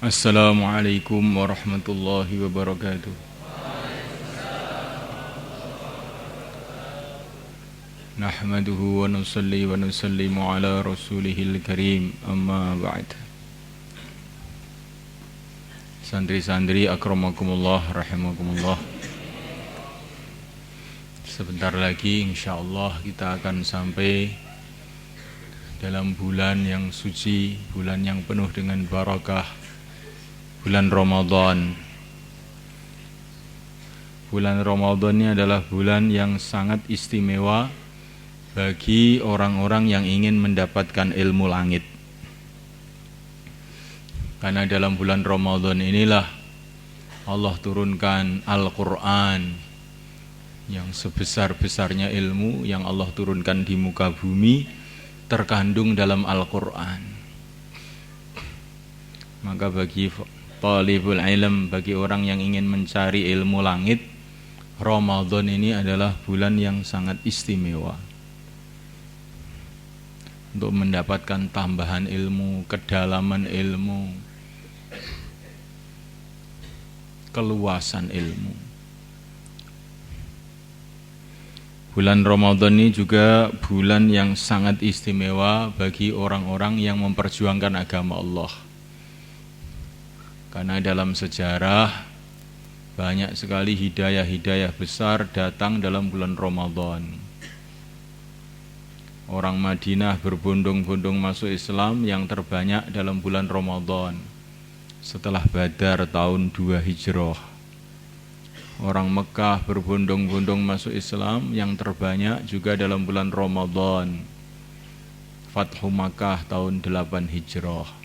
Assalamualaikum warahmatullahi wabarakatuh. Nahmaduhu wa nusalli wa nusallimu ala rasulihil karim. Amma ba'd. Santri-santri akramakumullah rahimakumullah. Sebentar lagi insyaallah kita akan sampai dalam bulan yang suci, bulan yang penuh dengan barakah, bulan Ramadan. Bulan Ramadan ini adalah bulan yang sangat istimewa bagi orang-orang yang ingin mendapatkan ilmu langit. Karena dalam bulan Ramadan inilah Allah turunkan Al-Quran, yang sebesar-besarnya ilmu yang Allah turunkan di muka bumi terkandung dalam Al-Quran. Maka bagi talibul ilm, bagi orang yang ingin mencari ilmu langit, Ramadan ini adalah bulan yang sangat istimewa untuk mendapatkan tambahan ilmu, kedalaman ilmu, keluasan ilmu. Bulan Ramadan ini juga bulan yang sangat istimewa bagi orang-orang yang memperjuangkan agama Allah. Karena dalam sejarah banyak sekali hidayah-hidayah besar datang dalam bulan Ramadan. Orang Madinah berbondong-bondong masuk Islam yang terbanyak dalam bulan Ramadan setelah Badar tahun 2 Hijrah. Orang Mekah berbondong-bondong masuk Islam yang terbanyak juga dalam bulan Ramadan. Fathu Makkah tahun 8 Hijrah.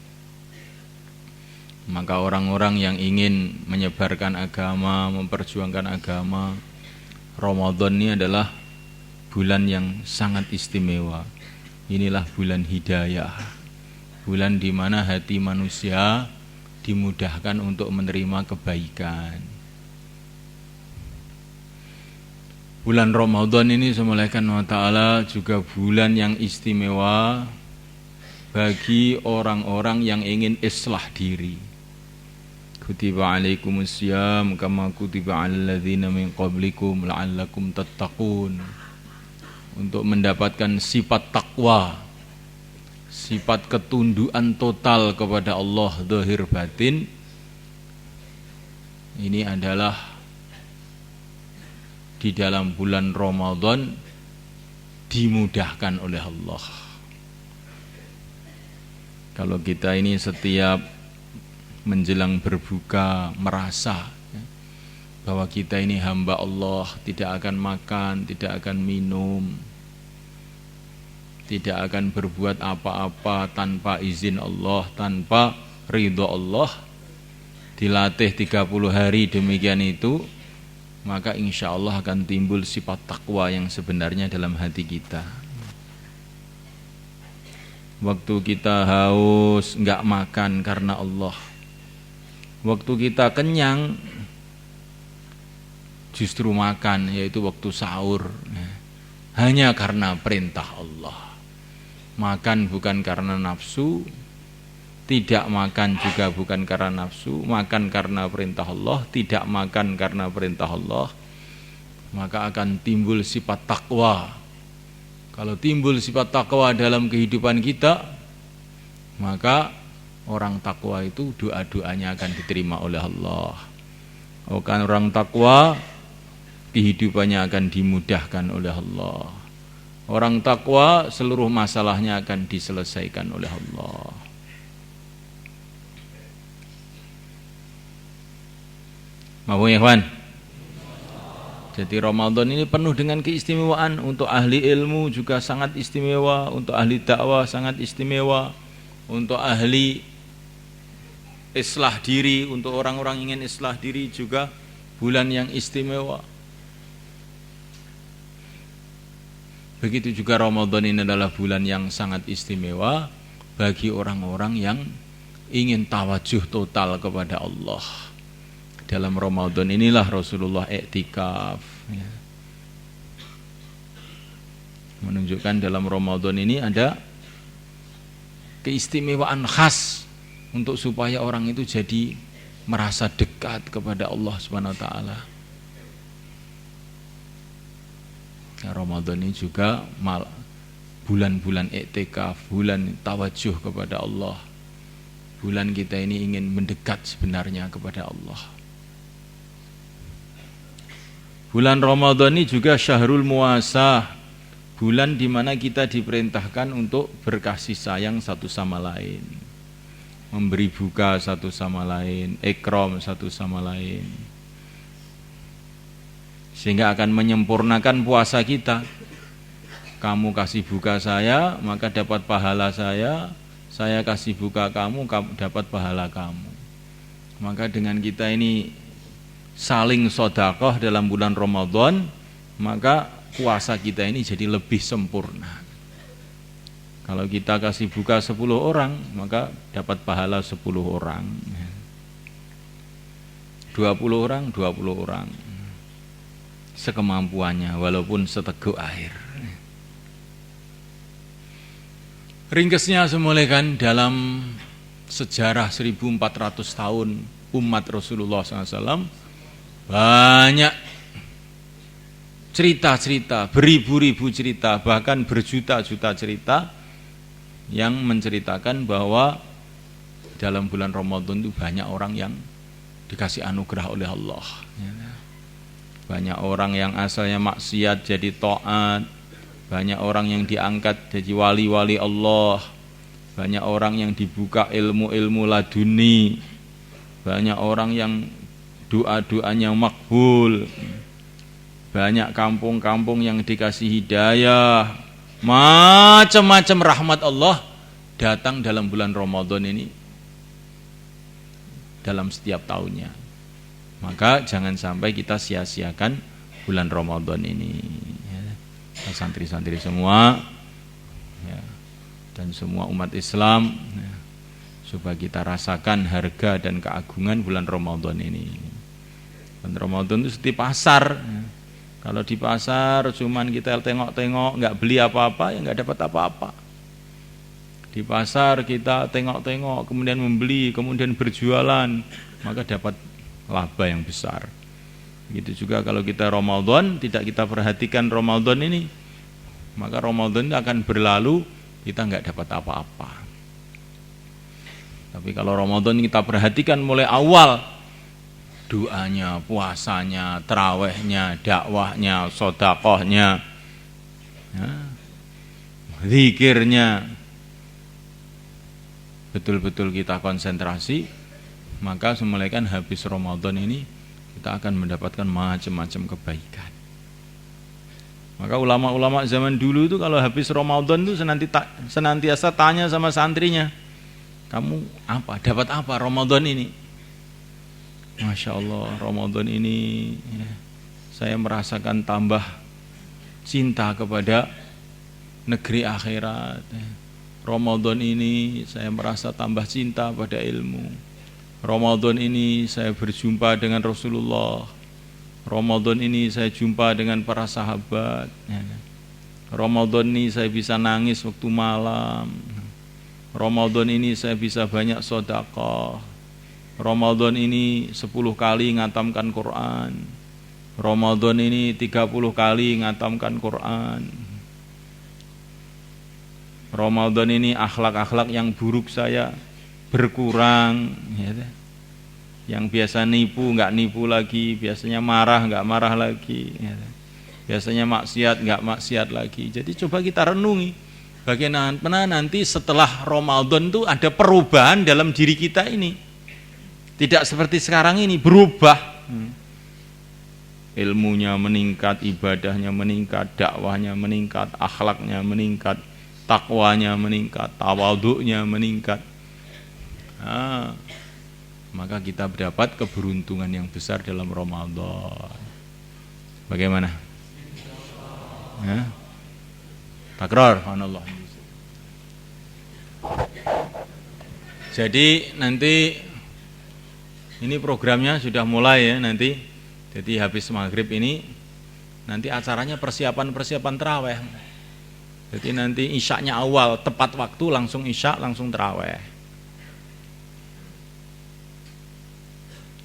Maka orang-orang yang ingin menyebarkan agama, memperjuangkan agama, Ramadan ini adalah bulan yang sangat istimewa. Inilah bulan hidayah, bulan di mana hati manusia dimudahkan untuk menerima kebaikan. Bulan Ramadan ini semulaikan wa ta'ala juga bulan yang istimewa bagi orang-orang yang ingin islah diri. Kutiba alaikumusiyam kama kutiba alal ladzina min qablikum la'allakum tattaqun. Untuk mendapatkan sifat takwa, sifat ketundukan total kepada Allah zahir batin, ini adalah di dalam bulan Ramadan dimudahkan oleh Allah. Kalau kita ini setiap menjelang berbuka merasa bahwa kita ini hamba Allah, tidak akan makan, tidak akan minum, tidak akan berbuat apa-apa tanpa izin Allah, tanpa ridho Allah, dilatih 30 hari demikian itu, maka insya Allah akan timbul sifat takwa yang sebenarnya dalam hati kita. Waktu kita haus enggak makan karena Allah, waktu kita kenyang justru makan, yaitu waktu sahur, hanya karena perintah Allah. Makan bukan karena nafsu, tidak makan juga bukan karena nafsu, makan karena perintah Allah, tidak makan karena perintah Allah, maka akan timbul sifat takwa. Kalau timbul sifat takwa dalam kehidupan kita, maka orang takwa itu doa-doanya akan diterima oleh Allah. Orang takwa kehidupannya akan dimudahkan oleh Allah. Orang takwa seluruh masalahnya akan diselesaikan oleh Allah. Mau ya kawan? Jadi Ramadan ini penuh dengan keistimewaan. Untuk ahli ilmu juga sangat istimewa, untuk ahli dakwah sangat istimewa, untuk ahli islah diri, untuk orang-orang ingin islah diri juga bulan yang istimewa. Begitu juga Ramadan ini adalah bulan yang sangat istimewa bagi orang-orang yang ingin tawajuh total kepada Allah. Dalam Ramadan inilah Rasulullah iktikaf, ya. Menunjukkan dalam Ramadan ini ada keistimewaan khas untuk supaya orang itu jadi merasa dekat kepada Allah Subhanahu wa taala. Ramadan ini juga bulan-bulan iktikaf, bulan tawajuh kepada Allah. Bulan kita ini ingin mendekat sebenarnya kepada Allah. Bulan Ramadan ini juga syahrul muasah, bulan di mana kita diperintahkan untuk berkasih sayang satu sama lain, memberi buka satu sama lain, ikram satu sama lain, sehingga akan menyempurnakan puasa kita. Kamu kasih buka saya, maka dapat pahala saya kasih buka kamu dapat pahala kamu. Maka dengan kita ini saling sedekah dalam bulan Ramadan, maka puasa kita ini jadi lebih sempurna. Kalau kita kasih buka 10 orang, maka dapat pahala 10 orang. 20 orang, 20 orang. Sekemampuannya, walaupun seteguk air. Ringkesnya semulaikan dalam sejarah 1400 tahun umat Rasulullah SAW, banyak cerita-cerita, beribu-ribu cerita, bahkan berjuta-juta cerita yang menceritakan bahwa dalam bulan Ramadan itu banyak orang yang dikasih anugerah oleh Allah. Banyak orang yang asalnya maksiat jadi taat, banyak orang yang diangkat jadi wali-wali Allah, banyak orang yang dibuka ilmu-ilmu laduni, banyak orang yang doa-doanya makbul, banyak kampung-kampung yang dikasih hidayah, macam-macam rahmat Allah datang dalam bulan Ramadan ini dalam setiap tahunnya. Maka jangan sampai kita sia-siakan bulan Ramadan ini. Santri-santri semua ya, dan semua umat Islam ya, supaya kita rasakan harga dan keagungan bulan Ramadan ini. Bulan Ramadan itu seperti pasar ya. Kalau di pasar cuman kita tengok-tengok, nggak beli apa-apa, ya nggak dapat apa-apa. Di pasar kita tengok-tengok, kemudian membeli, kemudian berjualan, maka dapat laba yang besar. Begitu juga kalau kita Ramadan, tidak kita perhatikan Ramadan ini, maka Ramadan akan berlalu, kita nggak dapat apa-apa. Tapi kalau Ramadan kita perhatikan mulai awal, doanya, puasanya, tarawehnya, dakwahnya, sedekahnya, ya, zikirnya, betul-betul kita konsentrasi, maka semulaikan habis Ramadan ini kita akan mendapatkan macam-macam kebaikan. Maka ulama-ulama zaman dulu itu kalau habis Ramadan itu senantiasa tanya sama santrinya, kamu apa, dapat apa Ramadan ini? Masya Allah, Ramadan ini ya, saya merasakan tambah cinta kepada negeri akhirat. Ramadan ini saya merasa tambah cinta pada ilmu. Ramadan ini saya berjumpa dengan Rasulullah. Ramadan ini saya jumpa dengan para sahabat. Ramadan ini saya bisa nangis waktu malam. Ramadan ini saya bisa banyak sedekah. Ramadan ini 10 kali ngatamkan Quran. Ramadan ini 30 kali ngatamkan Quran. Ramadan ini akhlak-akhlak yang buruk saya berkurang ya. Yang biasa nipu nggak nipu lagi, biasanya marah nggak marah lagi ya. Biasanya maksiat nggak maksiat lagi. Jadi coba kita renungi bagaimana nanti setelah Ramadan itu ada perubahan dalam diri kita ini. Tidak seperti sekarang ini, berubah. Ilmunya meningkat, ibadahnya meningkat, dakwahnya meningkat, akhlaknya meningkat, takwanya meningkat, tawadhu'nya meningkat. Maka kita mendapat keberuntungan yang besar dalam Ramadan. Bagaimana? Takrar, subhanallah. Jadi nanti ini programnya sudah mulai ya nanti. Jadi habis maghrib ini nanti acaranya persiapan taraweh. Jadi nanti isyaknya awal tepat waktu langsung isyak langsung taraweh.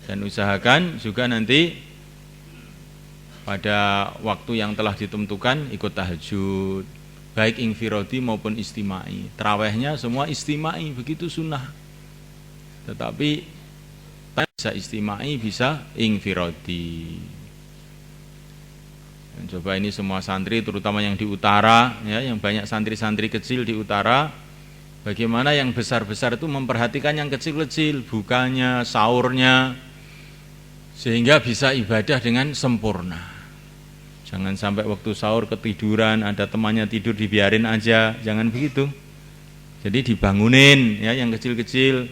Dan usahakan juga nanti pada waktu yang telah ditentukan ikut tahajud, baik infirodi maupun istimai. Tarawehnya semua istimai, begitu sunnah. Tetapi bisa istimai, bisa infirodi. Coba ini semua santri, terutama yang di utara, ya, yang banyak santri-santri kecil di utara, bagaimana yang besar-besar itu memperhatikan yang kecil-kecil, bukanya, sahurnya, sehingga bisa ibadah dengan sempurna. Jangan sampai waktu sahur ketiduran, ada temannya tidur dibiarin aja, jangan begitu. Jadi dibangunin, ya, yang kecil-kecil,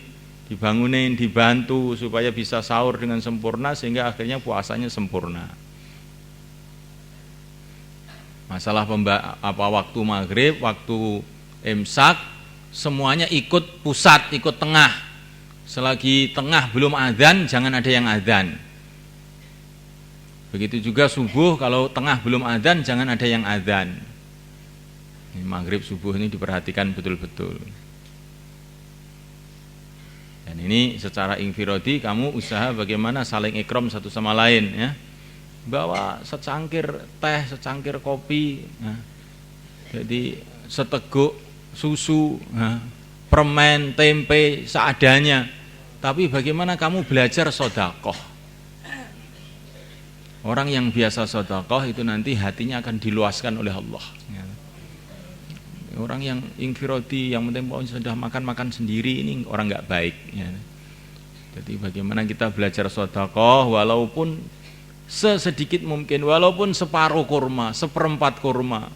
dibangunin, dibantu supaya bisa sahur dengan sempurna sehingga akhirnya puasanya sempurna. Masalah waktu maghrib, waktu imsak, semuanya ikut pusat, ikut tengah. Selagi tengah belum adzan, jangan ada yang adzan. Begitu juga subuh, kalau tengah belum adzan, jangan ada yang adzan. Maghrib subuh ini diperhatikan betul-betul. Dan ini secara infirodi kamu usaha bagaimana saling ikram satu sama lain, ya. Bawa secangkir teh, secangkir kopi, ya. Jadi seteguk susu, ya. Permen, tempe seadanya. Tapi bagaimana kamu belajar sedekah? Orang yang biasa sedekah itu nanti hatinya akan diluaskan oleh Allah, ya. Orang yang infirodi, yang penting sudah makan sendiri, ini orang nggak baik, ya. Jadi bagaimana kita belajar sedekah walaupun sesedikit mungkin, walaupun separuh kurma, seperempat kurma,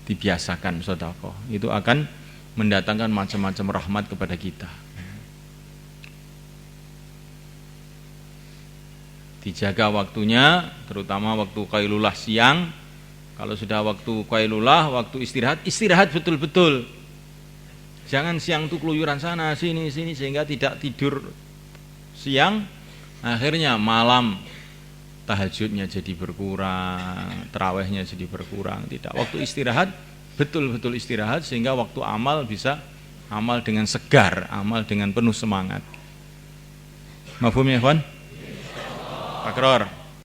dibiasakan sedekah. Itu akan mendatangkan macam-macam rahmat kepada kita. Dijaga waktunya, terutama waktu qailulah siang. Kalau sudah waktu qailulah, waktu istirahat betul-betul. Jangan siang tuh keluyuran sana sini sehingga tidak tidur siang, akhirnya malam tahajudnya jadi berkurang, tarawehnya jadi berkurang. Tidak, waktu istirahat betul-betul istirahat sehingga waktu amal bisa amal dengan segar, amal dengan penuh semangat. Mafhum ya, ikhwan? Takror.